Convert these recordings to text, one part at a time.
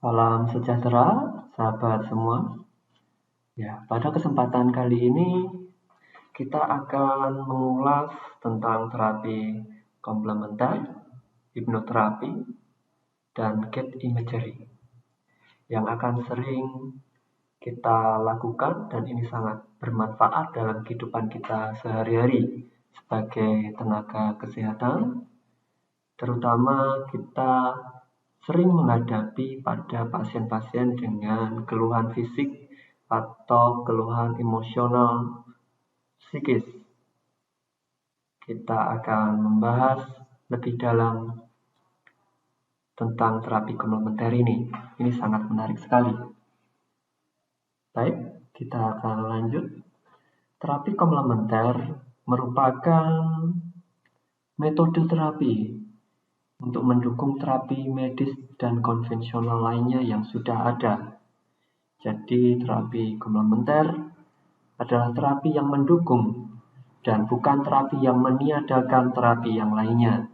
Salam sejahtera, sahabat semua. Ya, pada kesempatan kali ini kita akan mengulas tentang terapi komplementer, hipnoterapi, dan gate imagery yang akan sering kita lakukan dan ini sangat bermanfaat dalam kehidupan kita sehari-hari sebagai tenaga kesehatan, terutama kita sering menghadapi pada pasien-pasien dengan keluhan fisik atau keluhan emosional psikis. Kita akan membahas lebih dalam tentang terapi komplementer ini. Ini sangat menarik sekali. Baik, kita akan lanjut. Terapi komplementer merupakan metode terapi untuk mendukung terapi medis dan konvensional lainnya yang sudah ada. Jadi terapi komplementer adalah terapi yang mendukung dan bukan terapi yang meniadakan terapi yang lainnya.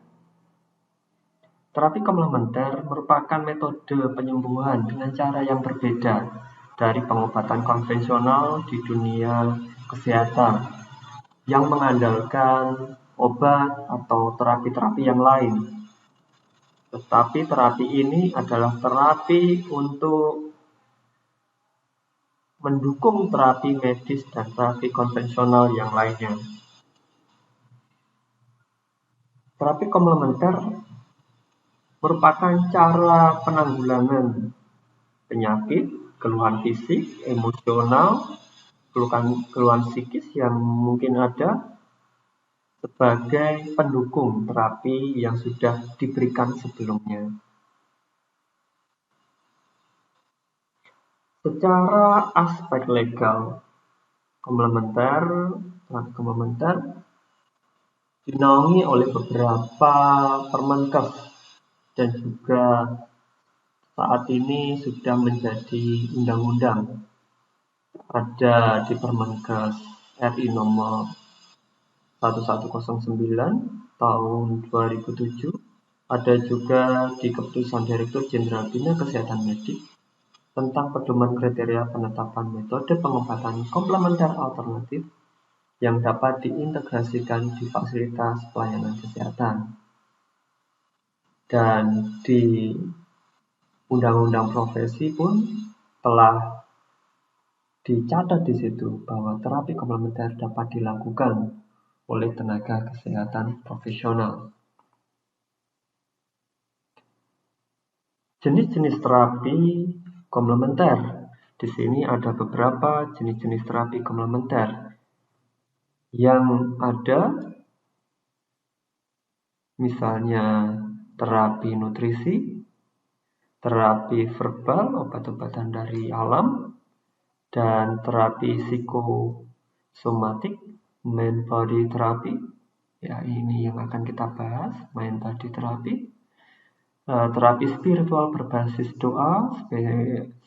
Terapi komplementer merupakan metode penyembuhan dengan cara yang berbeda dari pengobatan konvensional di dunia kesehatan yang mengandalkan obat atau terapi-terapi yang lain. Tetapi terapi ini adalah terapi untuk mendukung terapi medis dan terapi konvensional yang lainnya. Terapi komplementer merupakan cara penanggulangan penyakit, keluhan fisik, emosional, keluhan psikis yang mungkin ada sebagai pendukung terapi yang sudah diberikan sebelumnya. Secara aspek legal, terapi komplementer dinaungi oleh beberapa Permenkes dan juga saat ini sudah menjadi undang-undang. Ada di Permenkes RI nomor 1109 tahun 2007, ada juga di Keputusan Direktur Jenderal Bina Kesehatan Medik tentang pedoman kriteria penetapan metode pengobatan komplementer alternatif yang dapat diintegrasikan di fasilitas pelayanan kesehatan. Dan di Undang-Undang Profesi pun telah dicatat di situ bahwa terapi komplementer dapat dilakukan oleh tenaga kesehatan profesional. Jenis-jenis terapi komplementer. Di sini ada beberapa jenis-jenis terapi komplementer yang ada, misalnya terapi nutrisi, terapi verbal, obat-obatan dari alam, dan terapi psikosomatik, mind body therapy. Ya, ini yang akan kita bahas, mind body therapy. Terapi spiritual berbasis doa,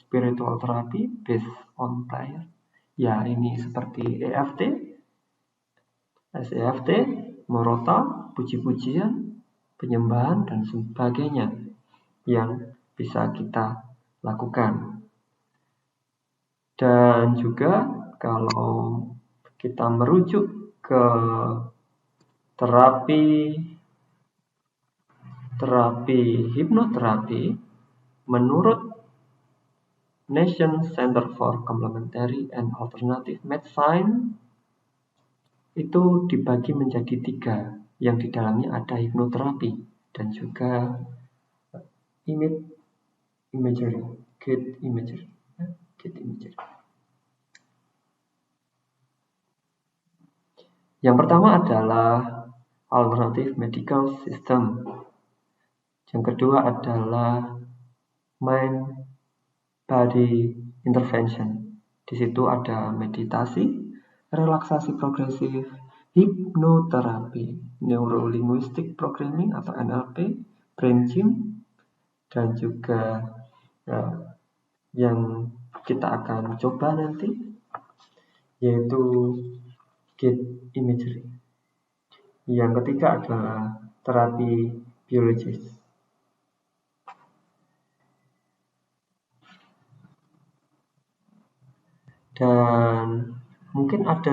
spiritual therapy based on prayer. Ya, ini seperti EFT, SEFT, Morota, puji-pujian, penyembahan, dan sebagainya yang bisa kita lakukan. Dan juga kalau kita merujuk ke terapi hipnoterapi, menurut National Center for Complementary and Alternative Medicine itu dibagi menjadi 3, yang di dalamnya ada hipnoterapi dan juga imagery, gate imagery. Yang pertama adalah alternative medical system. Yang kedua adalah mind body intervention. Di situ ada meditasi, relaksasi progresif, hipnoterapi, neurolinguistic programming atau NLP, brain gym, dan juga yang kita akan coba nanti yaitu gate imagery. Yang ketiga adalah terapi biologis. Dan mungkin ada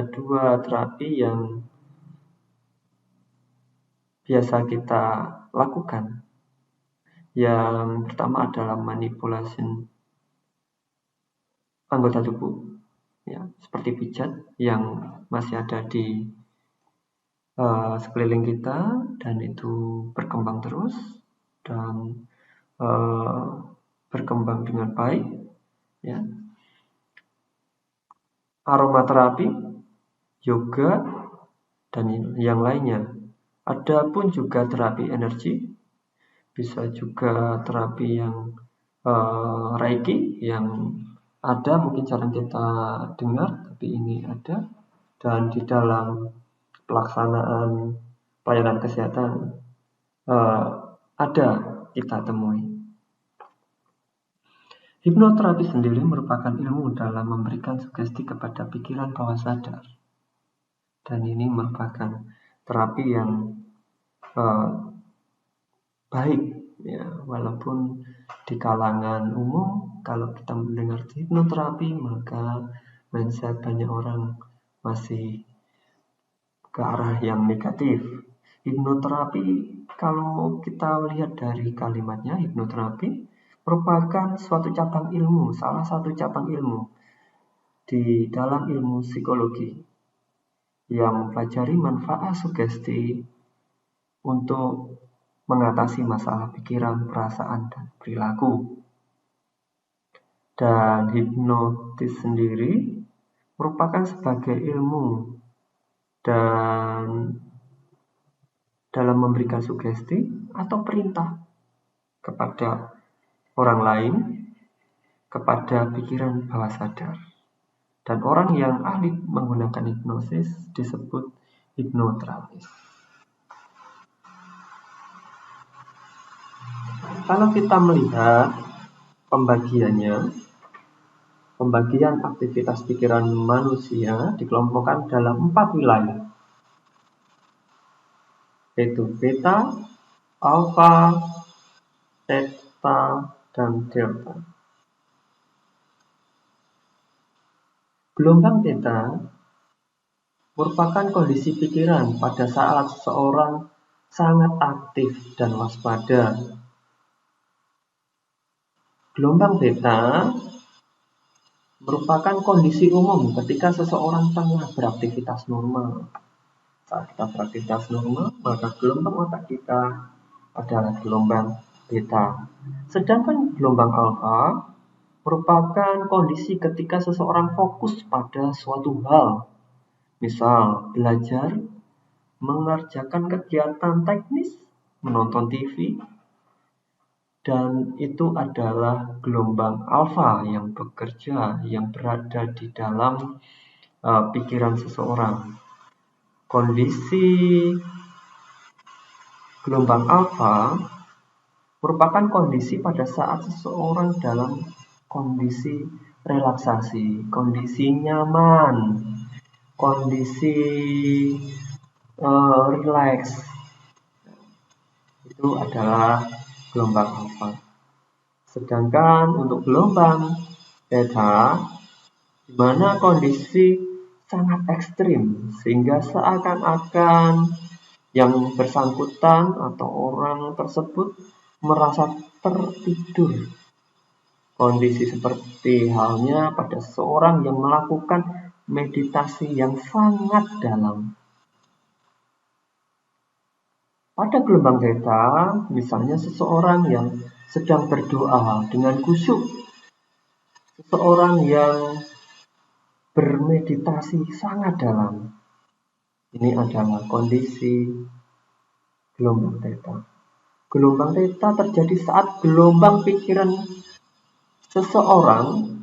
dua terapi yang biasa kita lakukan. Yang pertama adalah manipulasi anggota tubuh, ya, seperti pijat yang masih ada di sekeliling kita dan itu berkembang terus dan berkembang dengan baik, ya. Aromaterapi, yoga, dan yang lainnya. Ada pun juga terapi energi, bisa juga terapi yang Reiki yang ada mungkin jarang kita dengar, tapi ini ada, dan di dalam pelaksanaan pelayanan kesehatan ada kita temui. Hipnoterapi sendiri merupakan ilmu dalam memberikan sugesti kepada pikiran bawah sadar, dan ini merupakan terapi yang baik, ya, walaupun di kalangan umum kalau kita mendengar hipnoterapi maka mindset banyak orang masih ke arah yang negatif. Hipnoterapi, kalau kita lihat dari kalimatnya, hipnoterapi merupakan suatu cabang ilmu, salah satu cabang ilmu di dalam ilmu psikologi yang mempelajari manfaat sugesti untuk mengatasi masalah pikiran, perasaan, dan perilaku. Dan hipnotis sendiri merupakan sebagai ilmu dan dalam memberikan sugesti atau perintah kepada orang lain, kepada pikiran bawah sadar. Dan orang yang ahli menggunakan hipnosis disebut hipnoterapis. Kalau kita melihat pembagian aktivitas pikiran manusia dikelompokkan dalam 4 wilayah, yaitu beta, alfa, theta, dan delta. Gelombang theta merupakan kondisi pikiran pada saat seseorang sangat aktif dan waspada. Gelombang theta merupakan kondisi umum ketika seseorang tengah beraktivitas normal. Saat kita beraktivitas normal, maka gelombang otak kita adalah gelombang theta. Sedangkan gelombang alfa merupakan kondisi ketika seseorang fokus pada suatu hal, misal belajar, mengerjakan kegiatan teknis, menonton TV, dan itu adalah gelombang alfa yang bekerja, yang berada di dalam pikiran seseorang. Kondisi gelombang alfa merupakan kondisi pada saat seseorang dalam kondisi relaksasi, kondisi nyaman, kondisi relax. Itu adalah gelombang alfa. Sedangkan untuk gelombang theta, di mana kondisi sangat ekstrim sehingga seakan-akan yang bersangkutan atau orang tersebut merasa tertidur. Kondisi seperti halnya pada seorang yang melakukan meditasi yang sangat dalam. Pada gelombang theta, misalnya seseorang yang sedang berdoa dengan khusyuk, seseorang yang bermeditasi sangat dalam. Ini adalah kondisi gelombang theta. Gelombang theta terjadi saat gelombang pikiran seseorang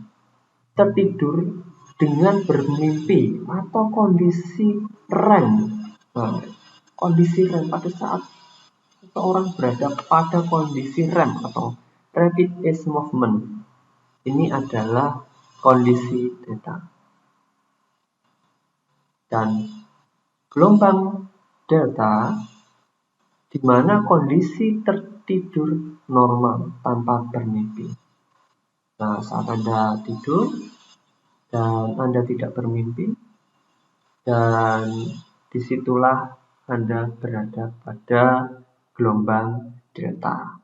tertidur dengan bermimpi atau kondisi REM. Nah, kondisi REM pada saat seseorang berada pada kondisi REM atau Rapid Eye Movement. Ini adalah kondisi theta. Dan gelombang delta di mana kondisi tertidur normal tanpa bermimpi. Nah, saat Anda tidur dan Anda tidak bermimpi, dan disitulah Anda berada pada gelombang delta.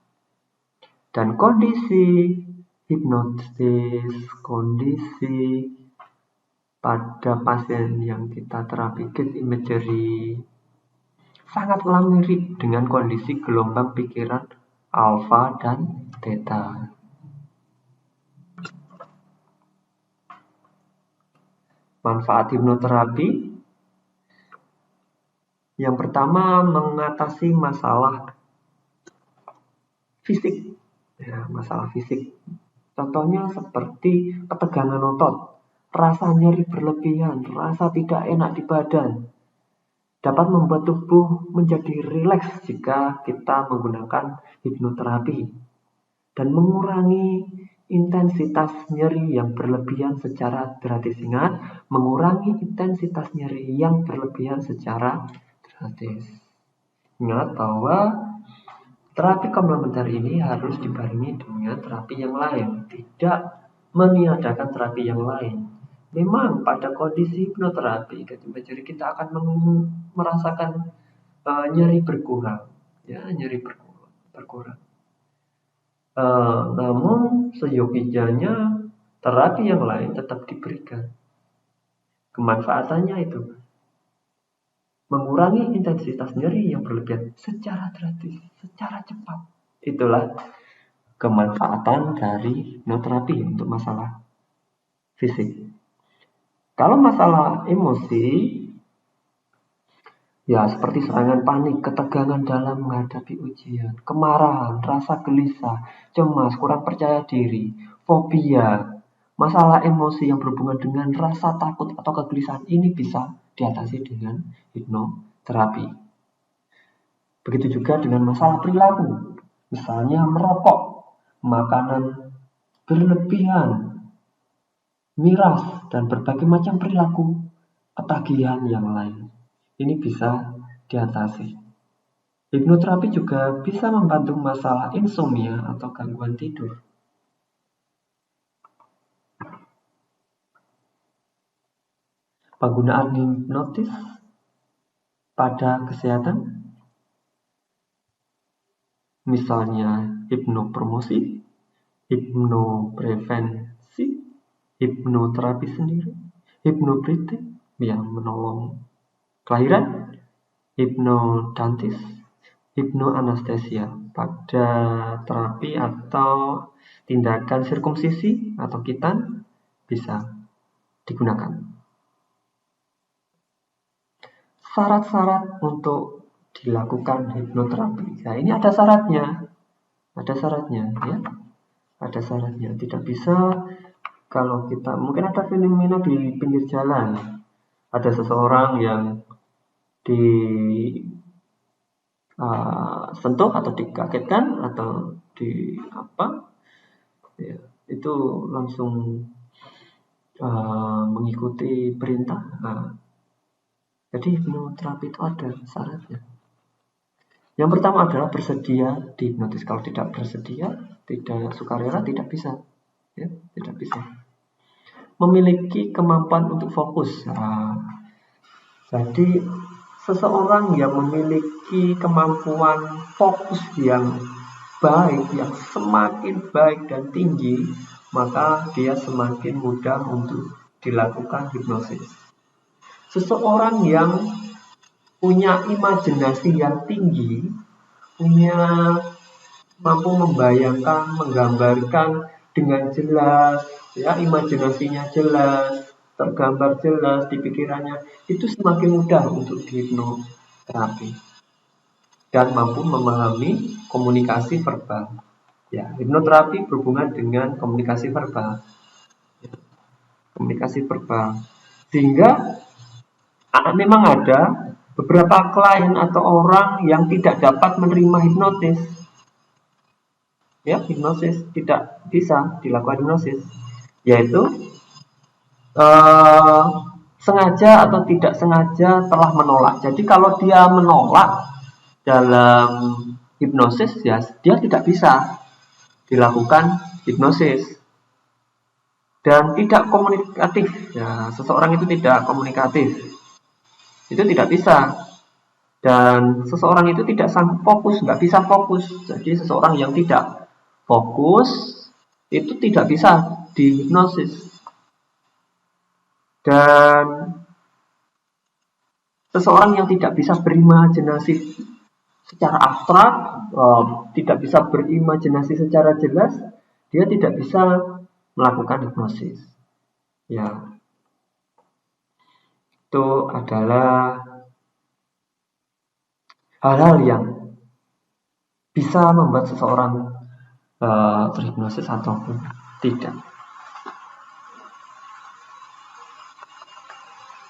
Dan kondisi hipnotis, kondisi pada pasien yang kita terapi gate imagery sangatlah mirip dengan kondisi gelombang pikiran alfa dan theta. Manfaat hipnoterapi yang pertama, mengatasi masalah fisik. Ya, masalah fisik. Contohnya seperti ketegangan otot, rasa nyeri berlebihan, rasa tidak enak di badan. Dapat membuat tubuh menjadi rileks jika kita menggunakan hipnoterapi. Dan mengurangi intensitas nyeri yang berlebihan secara drastis. Ingat, mengurangi intensitas nyeri yang berlebihan secara drastis. Ingat bahwa terapi komplementer ini harus dibarengi dengan terapi yang lain, tidak meniadakan terapi yang lain. Memang pada kondisi hipnoterapi, jadi kita akan merasakan nyeri berkurang, ya, nyeri berkurang. Namun seyogianya terapi yang lain tetap diberikan. Kemanfaatannya itu mengurangi intensitas nyeri yang berlebihan secara drastis, secara cepat. Itulah kemanfaatan dari hipnoterapi untuk masalah fisik. Kalau masalah emosi, ya seperti serangan panik, ketegangan dalam menghadapi ujian, kemarahan, rasa gelisah, cemas, kurang percaya diri, fobia, masalah emosi yang berhubungan dengan rasa takut atau kegelisahan ini bisa diatasi dengan hipnoterapi. Begitu juga dengan masalah perilaku, misalnya merokok, makanan berlebihan, miras, dan berbagai macam perilaku ketagihan yang lain. Ini bisa diatasi. Hipnoterapi juga bisa membantu masalah insomnia atau gangguan tidur. Penggunaan hipnotis pada kesehatan, misalnya hipnopromosi, hipnoprevensi, hipnoterapi sendiri, hipnobreathing yang menolong kelahiran, hipnodantis, hipnoanestesia pada terapi atau tindakan sirkumsisi atau khitan bisa digunakan. Syarat-syarat untuk dilakukan hipnoterapi. Nah, ini ada syaratnya. Ya. Ada syaratnya. Tidak bisa kalau kita, mungkin ada fenomena di pinggir jalan. Ada seseorang yang sentuh atau dikagetkan atau ya, itu langsung mengikuti perintah. Jadi hipnoterapi itu ada syaratnya. Yang pertama adalah bersedia dihipnotis. Kalau tidak bersedia, tidak sukarela, tidak bisa. Ya, tidak bisa. Memiliki kemampuan untuk fokus. Jadi seseorang yang memiliki kemampuan fokus yang baik, yang semakin baik dan tinggi, maka dia semakin mudah untuk dilakukan hipnosis. Seseorang yang punya imajinasi yang tinggi, mampu membayangkan, menggambarkan dengan jelas, ya, imajinasinya jelas, tergambar jelas di pikirannya, itu semakin mudah untuk dihipnoterapi dan mampu memahami komunikasi verbal. Ya, hipnoterapi berhubungan dengan komunikasi verbal. Komunikasi verbal. Sehingga memang ada beberapa klien atau orang yang tidak dapat menerima hipnotis. Ya, hipnosis tidak bisa dilakukan hipnosis, yaitu sengaja atau tidak sengaja telah menolak. Jadi kalau dia menolak dalam hipnosis, ya dia tidak bisa dilakukan hipnosis. dan tidak komunikatif. Ya, seseorang itu tidak komunikatif, itu tidak bisa. Dan seseorang itu tidak fokus, nggak bisa fokus. Jadi seseorang yang tidak fokus itu tidak bisa dihipnosis. Dan seseorang yang tidak bisa berimajinasi secara abstrak, tidak bisa berimajinasi secara jelas, dia tidak bisa melakukan hipnosis. Ya, itu adalah hal-hal yang bisa membuat seseorang terhipnosis ataupun tidak.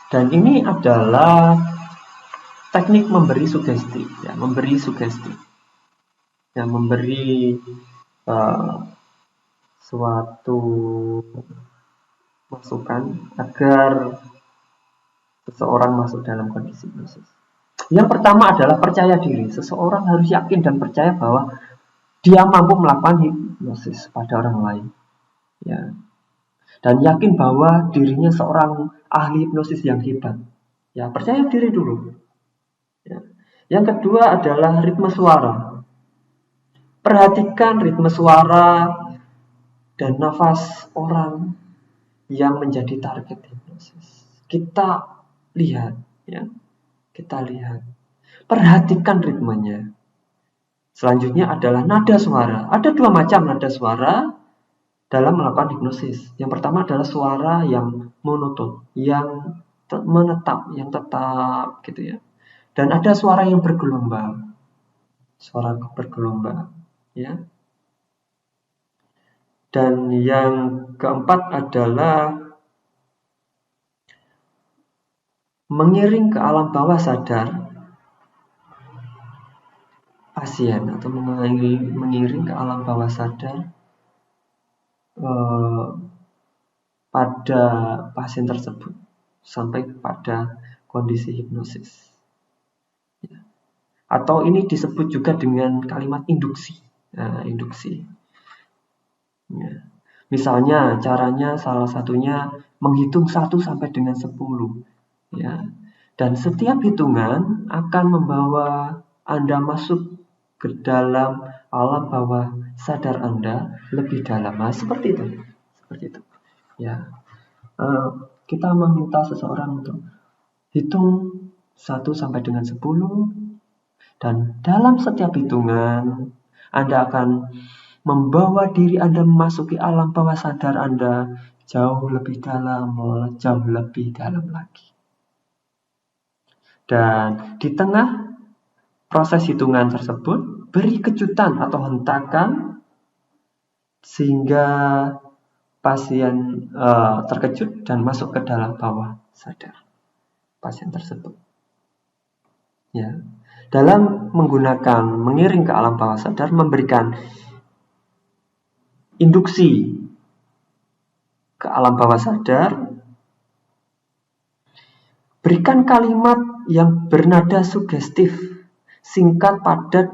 Dan ini adalah teknik memberi sugesti, ya, memberi sugesti, ya, memberi suatu masukan agar seseorang masuk dalam kondisi hipnosis. Yang pertama adalah percaya diri. Seseorang harus yakin dan percaya bahwa dia mampu melakukan hipnosis pada orang lain. Ya. Dan yakin bahwa dirinya seorang ahli hipnosis yang hebat. Ya, percaya diri dulu. Ya. Yang kedua adalah ritme suara. Perhatikan ritme suara dan nafas orang yang menjadi target hipnosis. Kita lihat, ya. Kita lihat. Perhatikan ritmenya. Selanjutnya adalah nada suara. Ada dua macam nada suara dalam melakukan hipnosis. Yang pertama adalah suara yang monoton, yang menetap, yang tetap gitu ya. Dan ada suara yang bergelombang. Suara bergelombang, ya. Dan yang keempat adalah mengiring ke alam bawah sadar pasien atau mengiring ke alam bawah sadar pada pasien tersebut sampai pada kondisi hipnosis. Ya. Atau ini disebut juga dengan kalimat induksi. Nah, induksi. Ya. Misalnya caranya salah satunya menghitung 1 sampai dengan 10. Ya. Dan setiap hitungan akan membawa Anda masuk ke dalam alam bawah sadar Anda lebih dalam. Nah, seperti itu. Seperti itu. Ya. Kita meminta seseorang untuk hitung 1 sampai dengan 10, dan dalam setiap hitungan Anda akan membawa diri Anda memasuki alam bawah sadar Anda jauh lebih dalam, jauh lebih dalam lagi. Dan di tengah proses hitungan tersebut, beri kejutan atau hentakan sehingga pasien terkejut dan masuk ke dalam bawah sadar pasien tersebut. Ya. Dalam menggunakan mengiring ke alam bawah sadar, memberikan induksi ke alam bawah sadar, berikan kalimat yang bernada sugestif, singkat, padat,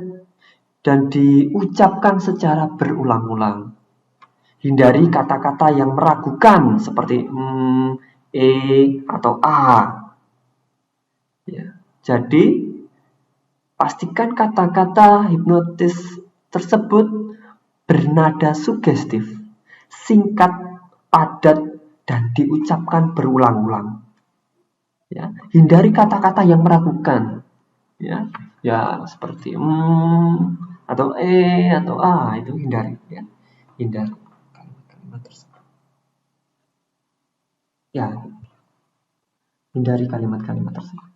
dan diucapkan secara berulang-ulang. Hindari kata-kata yang meragukan seperti atau a. Ya. Jadi pastikan kata-kata hipnotis tersebut bernada sugestif, singkat, padat, dan diucapkan berulang-ulang. Ya, hindari kata-kata yang meragukan. Ya, seperti atau atau a, itu hindari. Ya, hindari kalimat-kalimat tersebut. Ya, hindari kalimat-kalimat tersebut.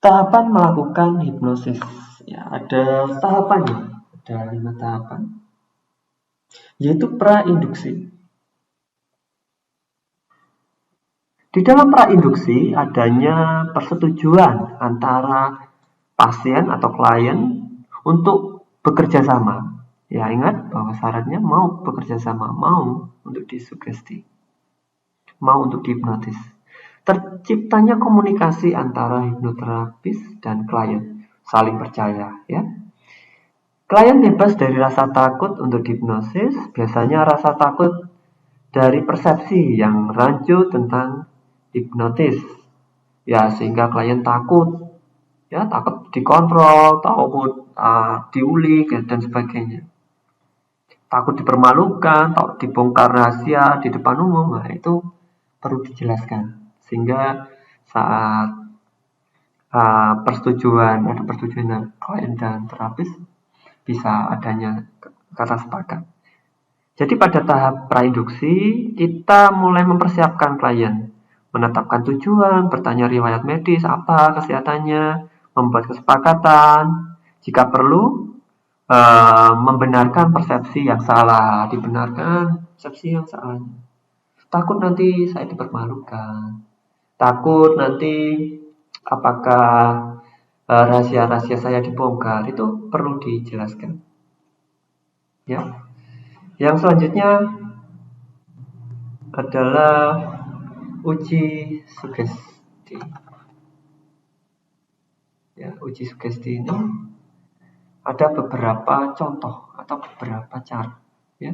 Tahapan melakukan hipnosis, ya, ada tahapannya, ada 5 tahapan, yaitu prainduksi. Di dalam prainduksi adanya persetujuan antara pasien atau klien untuk bekerja sama. Ya, ingat bahwa syaratnya mau bekerja sama, mau untuk disugesti, mau untuk dihipnotis. Terciptanya komunikasi antara hipnoterapis dan klien, saling percaya, ya. Klien bebas dari rasa takut untuk dihipnosis, biasanya rasa takut dari persepsi yang rancu tentang hipnotis. Ya, sehingga klien takut, ya takut dikontrol, takut diulik dan sebagainya. Takut dipermalukan, takut dibongkar rahasia di depan umum, nah itu perlu dijelaskan. Sehingga saat ada persetujuan klien dan terapis bisa adanya kata sepakat. Jadi pada tahap prainduksi, kita mulai mempersiapkan klien, menetapkan tujuan, bertanya riwayat medis, apa kesehatannya, membuat kesepakatan, jika perlu, membenarkan persepsi yang salah, dibenarkan persepsi yang salah. Takut nanti saya dipermalukan, takut nanti apakah rahasia-rahasia saya dibongkar, itu perlu dijelaskan. Ya. Yang selanjutnya adalah uji sugesti. Ya, uji sugesti ini ada beberapa contoh atau beberapa cara. Ya.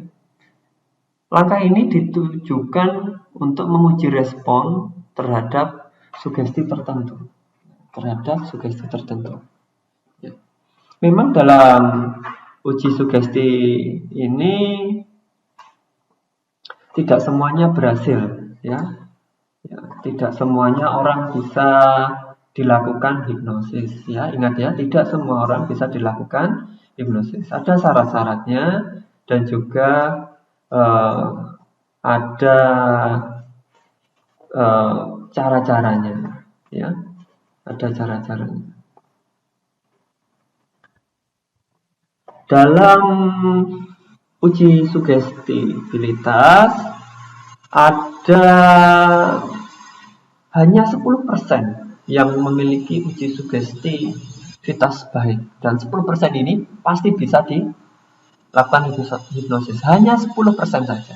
Langkah ini ditujukan untuk menguji respon terhadap sugesti tertentu. Ya. Memang dalam uji sugesti ini tidak semuanya berhasil, ya. Tidak semuanya orang bisa dilakukan hipnosis, ya. Ingat ya, tidak semua orang bisa dilakukan hipnosis. Ada syarat-syaratnya dan juga ada cara-caranya, ya. Ada cara-caranya. Dalam uji sugestibilitas ada hanya 10% yang memiliki uji sugestivitas baik, dan 10% ini pasti bisa dilakukan hipnosis, hanya 10% saja.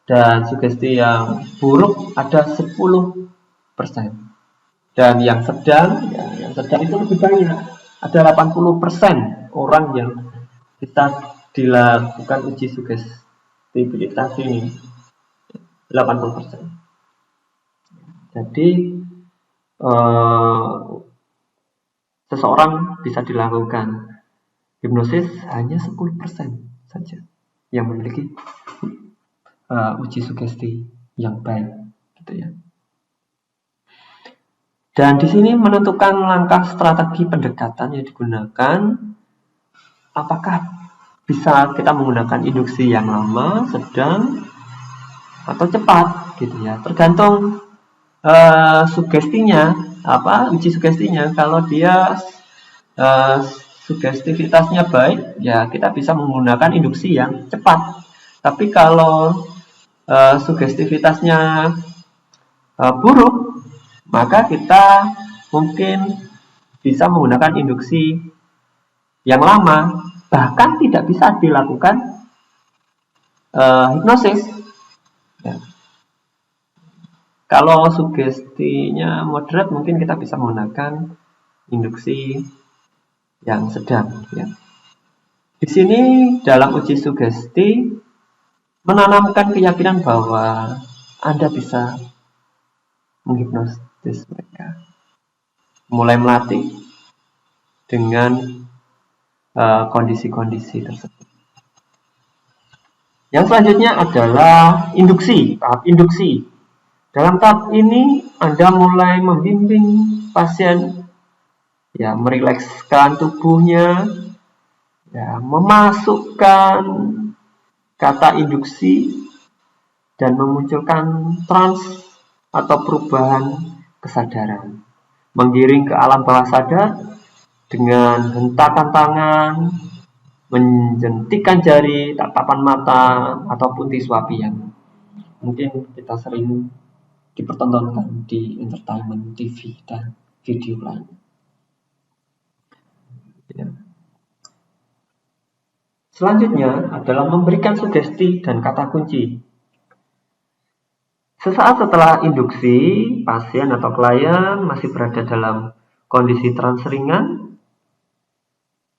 Dan sugesti yang buruk ada 10%. Dan yang sedang itu lebih banyak, ada 80% orang yang kita dilakukan uji sugestibilitas ini, 80%. Jadi seseorang bisa dilakukan hipnosis hanya 10% saja yang memiliki uji sugesti yang baik, gitu ya. Dan di sini menentukan langkah strategi pendekatan yang digunakan. Apakah bisa kita menggunakan induksi yang lama, sedang, atau cepat, gitu ya. Tergantung sugestinya, uji sugestinya. Kalau dia sugestivitasnya baik, ya kita bisa menggunakan induksi yang cepat. Tapi kalau sugestivitasnya buruk, maka kita mungkin bisa menggunakan induksi yang lama, bahkan tidak bisa dilakukan hipnosis. Ya. Kalau sugestinya moderat, mungkin kita bisa menggunakan induksi yang sedang. Ya. Di sini dalam uji sugesti menanamkan keyakinan bahwa Anda bisa menghipnosis mereka. Mulai melatih dengan kondisi-kondisi tersebut. Yang selanjutnya adalah induksi, tahap induksi. Dalam tahap ini Anda mulai membimbing pasien, ya, merilekskan tubuhnya, ya, memasukkan kata induksi dan memunculkan trans atau perubahan kesadaran, menggiring ke alam bawah sadar dengan hentakan tangan, menjentikan jari, tatapan mata, ataupun tisu api yang mungkin kita sering dipertontonkan di entertainment TV dan video lain. Ya. Selanjutnya adalah memberikan sugesti dan kata kunci. Sesaat setelah induksi, pasien atau klien masih berada dalam kondisi trans ringan,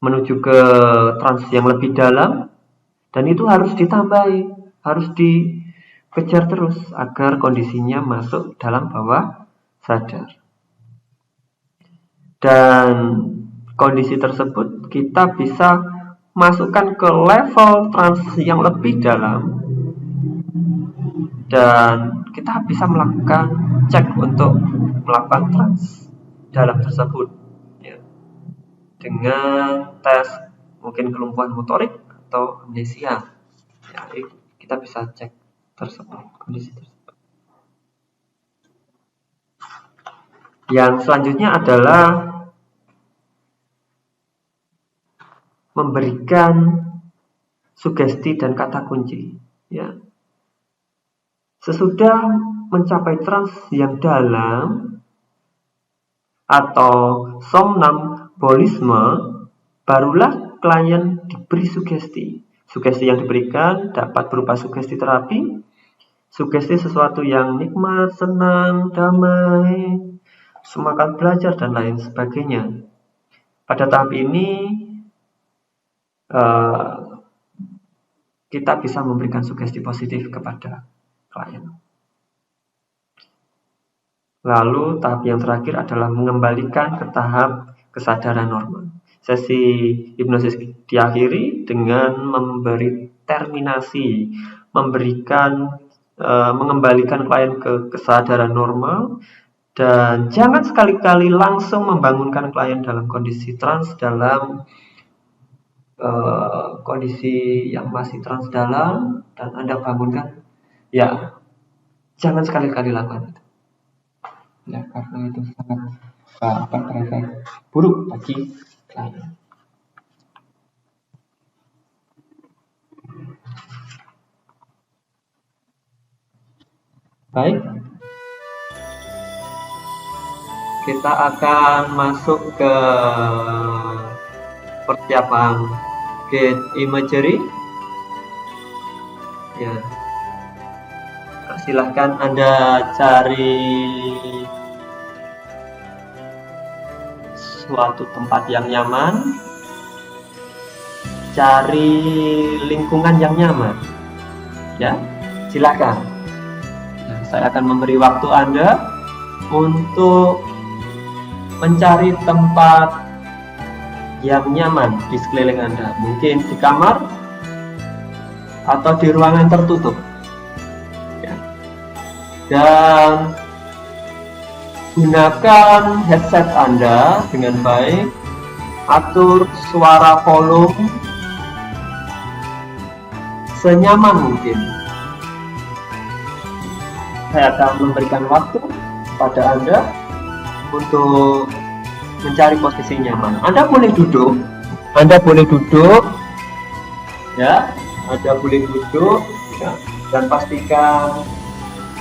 menuju ke trans yang lebih dalam, dan itu harus ditambahi, harus dikejar terus agar kondisinya masuk dalam bawah sadar. Dan kondisi tersebut kita bisa masukkan ke level trans yang lebih dalam, dan kita bisa melakukan cek untuk melakukan trans dalam tersebut ya, dengan tes mungkin kelumpuhan motorik atau amnesia ya, kita bisa cek kondisi tersebut. Yang selanjutnya adalah memberikan sugesti dan kata kunci ya. Sesudah mencapai trans yang dalam atau somnambulisme, barulah klien diberi sugesti. Sugesti yang diberikan dapat berupa sugesti terapi, sugesti sesuatu yang nikmat, senang, damai, semangat belajar, dan lain sebagainya. Pada tahap ini, kita bisa memberikan sugesti positif kepada klien. Lalu tahap yang terakhir adalah mengembalikan ke tahap kesadaran normal. Sesi hipnosis diakhiri dengan memberi terminasi, mengembalikan klien ke kesadaran normal, dan jangan sekali-kali langsung membangunkan klien dalam kondisi trans, dalam kondisi yang masih trans dalam, dan Anda bangunkan, ya jangan sekali-kali lakukan itu. Ya, karena itu sangat akan berefek buruk bagi klien. Baik, kita akan masuk ke persiapan gate imagery. Ya, silahkan Anda cari suatu tempat yang nyaman, cari lingkungan yang nyaman ya, silakan. Nah, saya akan memberi waktu Anda untuk mencari tempat yang nyaman di sekeliling Anda, mungkin di kamar atau di ruangan tertutup ya. Dan gunakan headset Anda dengan baik, atur suara volume senyaman mungkin. Saya akan memberikan waktu pada Anda untuk mencari posisi nyaman. Anda boleh duduk ya, Anda boleh duduk ya, dan pastikan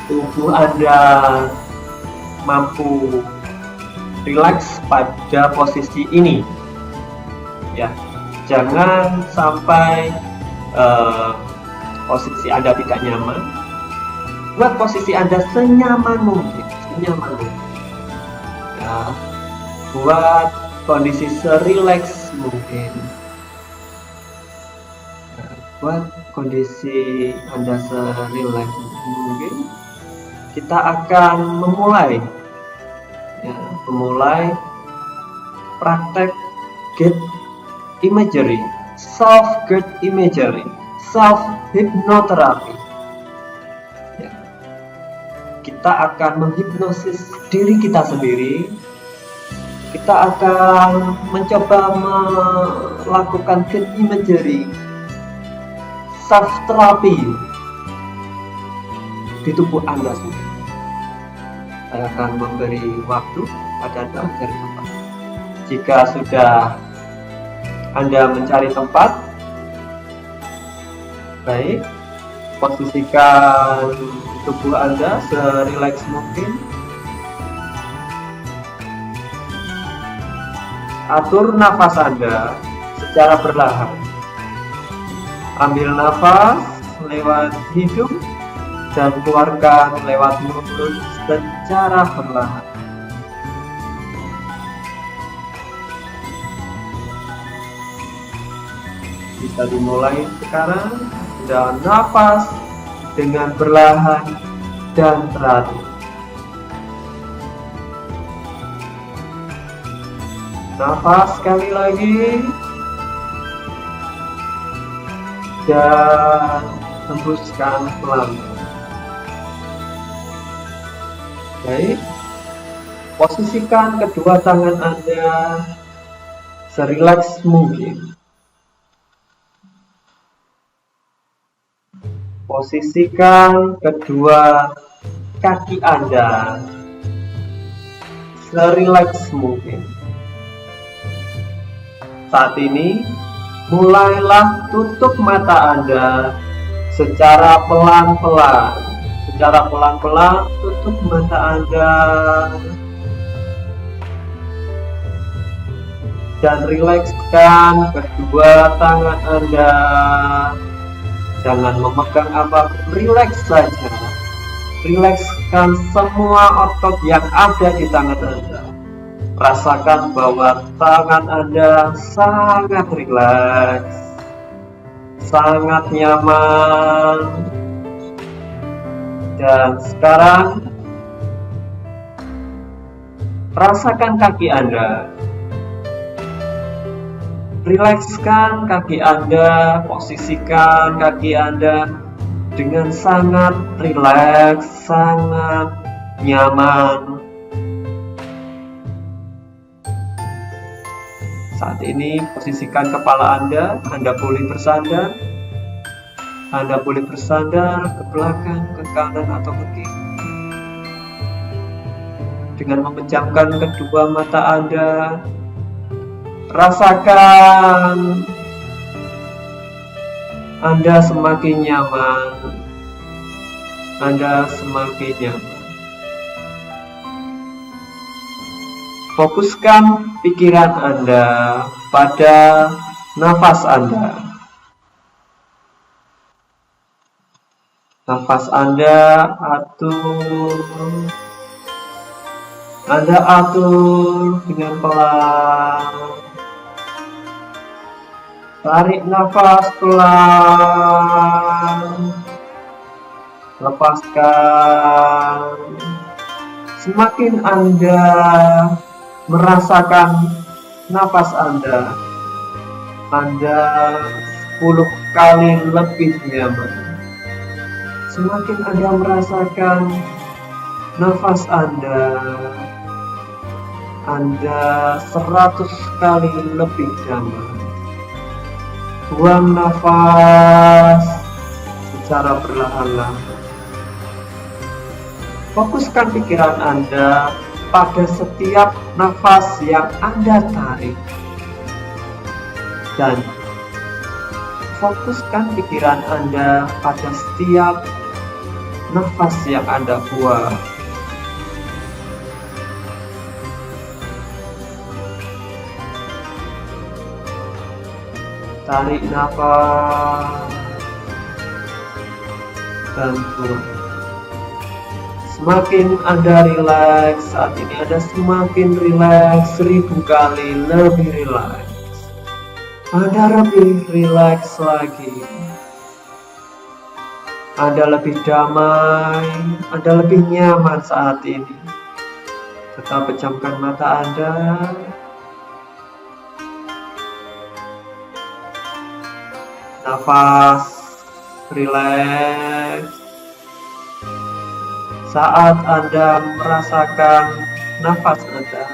tubuh Anda mampu rileks pada posisi ini ya. Jangan sampai posisi Anda tidak nyaman. Buat posisi Anda senyaman mungkin ya. Buat kondisi serileks mungkin. Buat kondisi Anda serileks mungkin, kita akan memulai praktek gate imagery, self gate imagery, self hypnotherapy ya. Kita akan menghipnosis diri kita sendiri. Kita akan mencoba melakukan gate imagery, self therapy di tubuh Anda sendiri. Saya akan memberi waktu pada Anda mencari tempat. Jika sudah Anda mencari tempat, baik, posisikan tubuh Anda serileks mungkin. Atur nafas Anda secara perlahan. Ambil nafas lewat hidung dan keluarkan lewat mulut secara perlahan. Dari mulai sekarang, dan nafas dengan perlahan dan teratur. Nafas sekali lagi, dan hembuskan pelan. Baik, posisikan kedua tangan Anda serileks mungkin. Posisikan kedua kaki Anda serileks mungkin. Saat ini, mulailah tutup mata Anda secara pelan-pelan. Secara pelan-pelan tutup mata Anda dan rilekskan kedua tangan Anda. Jangan memegang apapun, rileks saja. Rilekskan semua otot yang ada di tangan Anda. Rasakan bahwa tangan Anda sangat rileks, sangat nyaman. Dan sekarang, rasakan kaki Anda. Rilekskan kaki Anda, posisikan kaki Anda dengan sangat rileks, sangat nyaman. Saat ini posisikan kepala Anda boleh bersandar. Anda boleh bersandar ke belakang, ke kanan, atau ke kiri. Dengan memejamkan kedua mata Anda, rasakan Anda semakin nyaman. Anda semakin nyaman. Fokuskan pikiran Anda pada nafas Anda. Nafas Anda atur dengan pelan. Tarik nafas pelan. Lepaskan. Semakin Anda merasakan nafas Anda 10 kali lebih nyaman. Semakin Anda merasakan nafas Anda 100 kali lebih nyaman. Buang nafas secara perlahan-lahan. Fokuskan pikiran Anda pada setiap nafas yang Anda tarik. Dan fokuskan pikiran Anda pada setiap nafas yang Anda buang. Tarik nafas dan buang. Semakin Anda rileks, saat ini Anda semakin rileks, 1000 kali lebih rileks. Anda lebih rileks lagi. Anda lebih damai, Anda lebih nyaman saat ini. Tetap pejamkan mata Anda. Nafas, rileks. Saat Anda merasakan nafas Anda,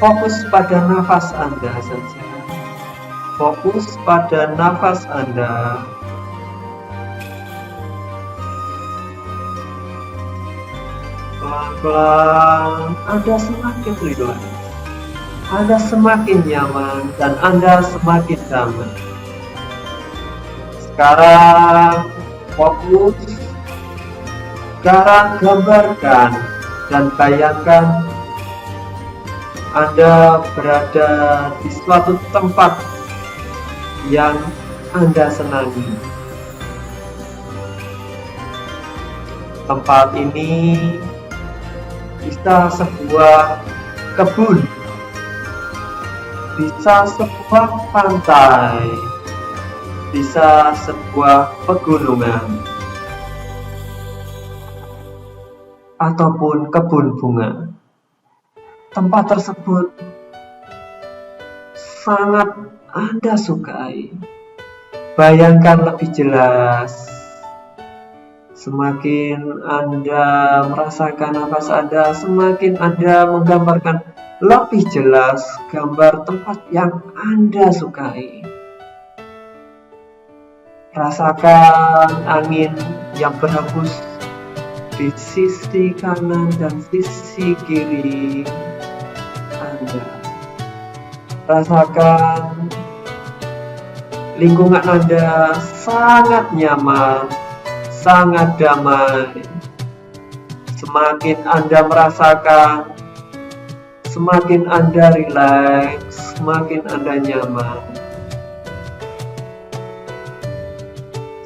fokus pada nafas Anda saja. Fokus pada nafas Anda. Pelan-pelan Anda semakin rileks. Anda semakin nyaman dan Anda semakin damai. Sekarang fokus. Sekarang gambarkan dan bayangkan Anda berada di suatu tempat yang Anda senangi. Tempat ini bisa sebuah kebun, bisa sebuah pantai, bisa sebuah pegunungan ataupun kebun bunga. Tempat tersebut sangat Anda sukai. Bayangkan lebih jelas. Semakin Anda merasakan nafas Anda, semakin Anda menggambarkan lebih jelas gambar tempat yang Anda sukai. Rasakan angin yang berhembus di sisi kanan dan sisi kiri Anda. Rasakan lingkungan Anda sangat nyaman, sangat damai. Semakin Anda merasakan, semakin Anda rileks, semakin Anda nyaman.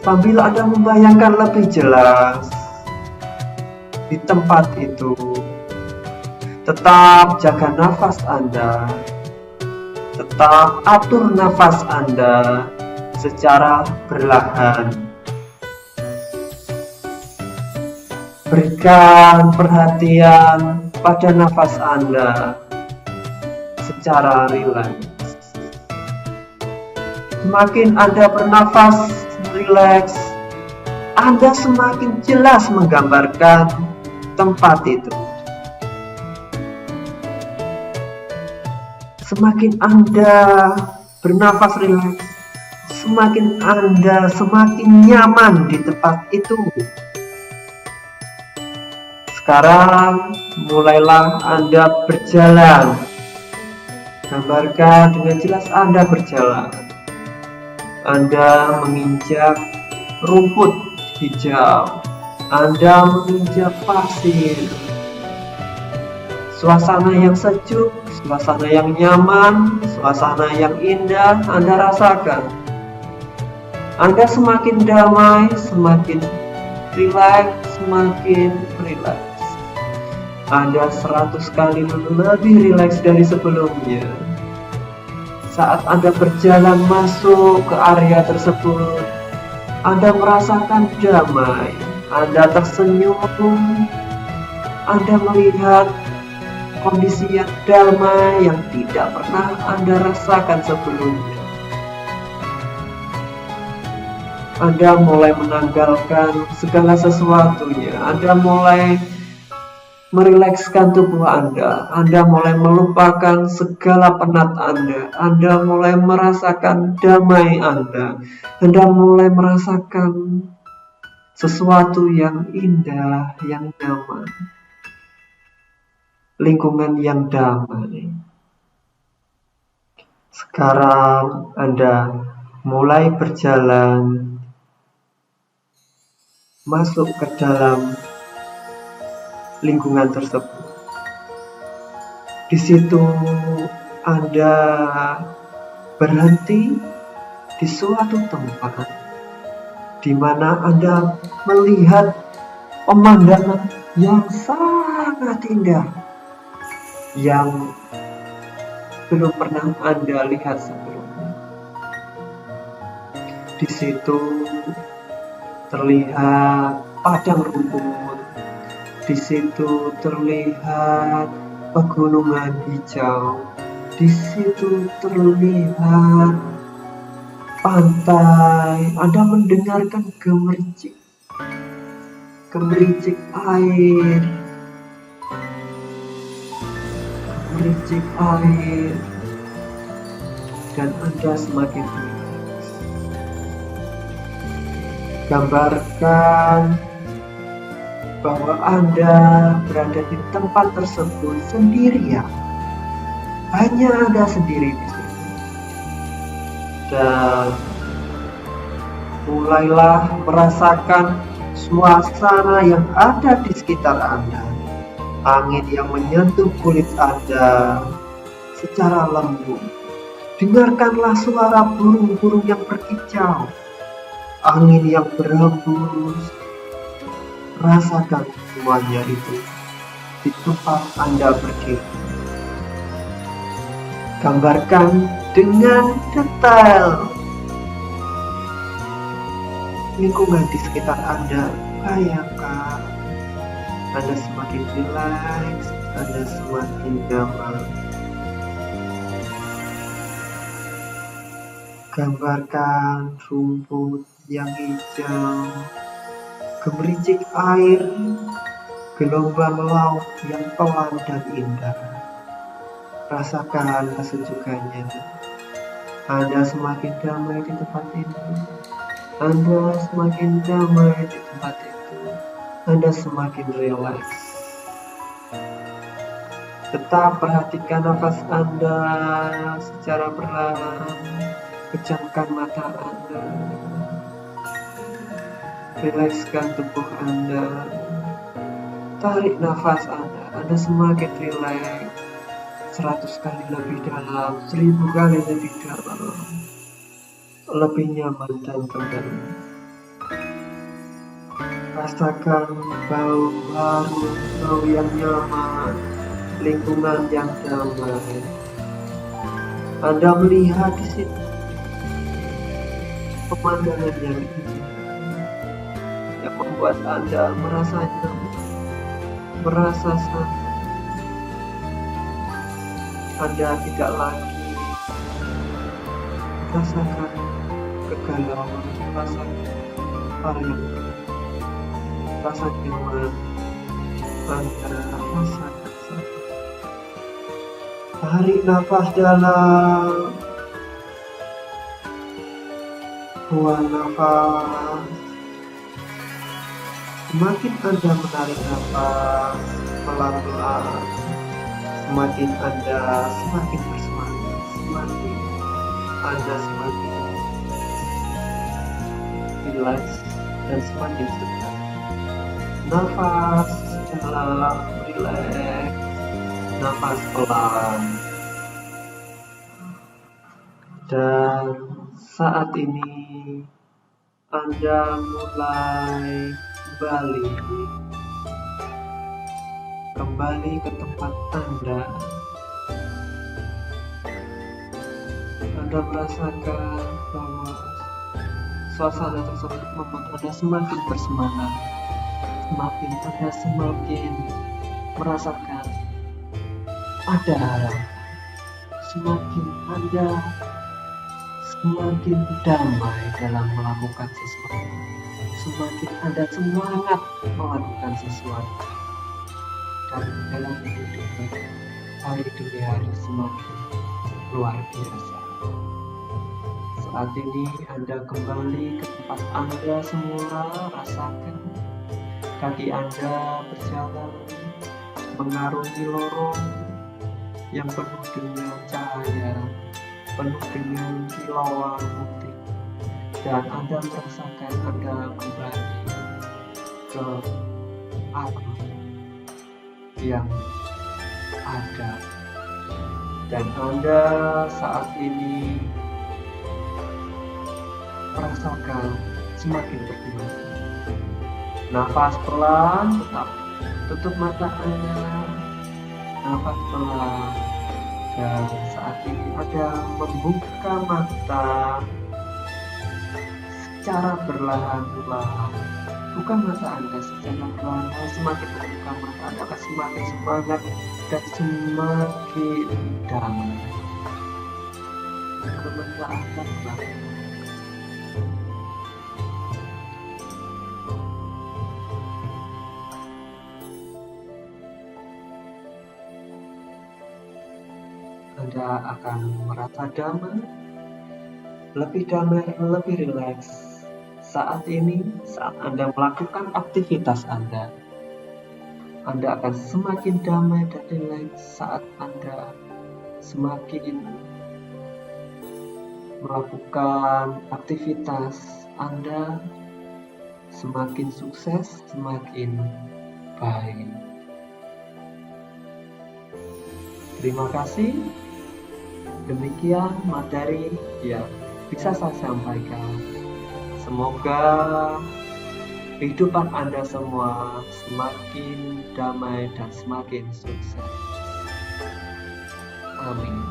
Sambil Anda membayangkan lebih jelas di tempat itu, tetap jaga nafas Anda, tetap atur nafas Anda secara perlahan. Berikan perhatian pada nafas Anda secara rileks. Semakin Anda bernafas rileks, Anda semakin jelas menggambarkan tempat itu. Semakin Anda bernafas rileks, semakin Anda semakin nyaman di tempat itu. Sekarang mulailah Anda berjalan. Gambarkan dengan jelas Anda berjalan. Anda menginjak rumput hijau. Anda menginjak pasir. Suasana yang sejuk, suasana yang nyaman, suasana yang indah Anda rasakan. Anda semakin damai, semakin rileks, semakin rileks. Anda 100 kali lebih rileks dari sebelumnya. Saat Anda berjalan masuk ke area tersebut, Anda merasakan damai, Anda tersenyum, Anda melihat kondisi yang damai yang tidak pernah Anda rasakan sebelumnya. Anda mulai menanggalkan segala sesuatunya, Anda mulai merilekskan tubuh Anda mulai melupakan segala penat Anda mulai merasakan damai Anda mulai merasakan sesuatu yang indah, yang nyaman, lingkungan yang damai. Sekarang Anda mulai berjalan masuk ke dalam lingkungan tersebut. Di situ Anda berhenti di suatu tempat di mana Anda melihat pemandangan yang sangat indah yang belum pernah Anda lihat sebelumnya. Di situ terlihat padang rumput. Di situ terlihat pegunungan hijau. Di situ terlihat pantai. Anda mendengarkan gemericik air. Gemericik air. Dan Anda semakin rileks. Gambarkan bahwa Anda berada di tempat tersebut sendirian. Hanya Anda sendiri di situ. Dan mulailah merasakan suasana yang ada di sekitar Anda. Angin yang menyentuh kulit Anda secara lembut. Dengarkanlah suara burung-burung yang berkicau. Angin yang berhembus. Rasakan semuanya itu di tempat Anda berdiri. Gambarkan dengan detail lingkungan di sekitar Anda. Bayangkan Anda semakin rileks, Anda semakin nyaman. Gambarkan rumput yang hijau, gemericik air, gelombang laut yang pelan dan indah. Rasakan kesejukannya. Anda semakin damai di tempat ini. Anda semakin damai di tempat itu. Anda semakin rileks. Tetap perhatikan nafas Anda secara perlahan. Pejamkan mata Anda. Rilekskan tubuh Anda. Tarik nafas Anda. Anda semakin rileks. 100 kali lebih dalam, 1000 kali lebih dalam, lebih nyaman dan tenang. Rasakan bau harum, bau yang nyaman, lingkungan yang damai. Anda melihat di situ pemandangan yang indah, yang membuat Anda merasa nyaman, merasa santai. Anda tidak lagi merasakan kegalauan, merasakan hal yang rasa nyaman. Anda rasakan santai. Tarik nafas dalam, buang nafas. Semakin Anda menarik nafas pelan-pelan, semakin Anda semakin bersemangat, semakin Anda semakin rileks dan semakin tenang. Nafas dalam, rileks, nafas pelan. Dan saat ini Anda mulai kembali ke tempat Anda. Anda merasakan bahwa suasana tersebut membuat Anda semakin bersemangat, Anda semakin merasakan ada harapan, semakin Anda semakin damai dalam melakukan sesuatu, semakin Anda semangat melakukan sesuatu. Dan dalam kehidupan hari demi hari semakin luar biasa. Saat ini Anda kembali ke tempat Anda semula. Rasakan kaki Anda berjalan mengarungi lorong yang penuh dengan cahaya, penuh dengan kilauan putih, dan Anda merasakan Anda kembali ke alam yang ada, dan Anda saat ini merasakan semakin berdewasa. Nafas pelan, tetap tutup mata Anda. Nafas pelan, dan saat ini Anda membuka mata secara perlahan-lahan. Buka mata Anda secara perlahan, semakin membuka mata Anda akan semakin semangat dan semakin damai. Buka mata Anda perlahan. Anda akan merasa damai, lebih rileks. Saat ini, saat Anda melakukan aktivitas Anda akan semakin damai dan rileks saat Anda semakin melakukan aktivitas Anda, semakin sukses, semakin baik. Terima kasih. Demikian materi yang bisa saya sampaikan. Semoga kehidupan Anda semua semakin damai dan semakin sukses. Amin.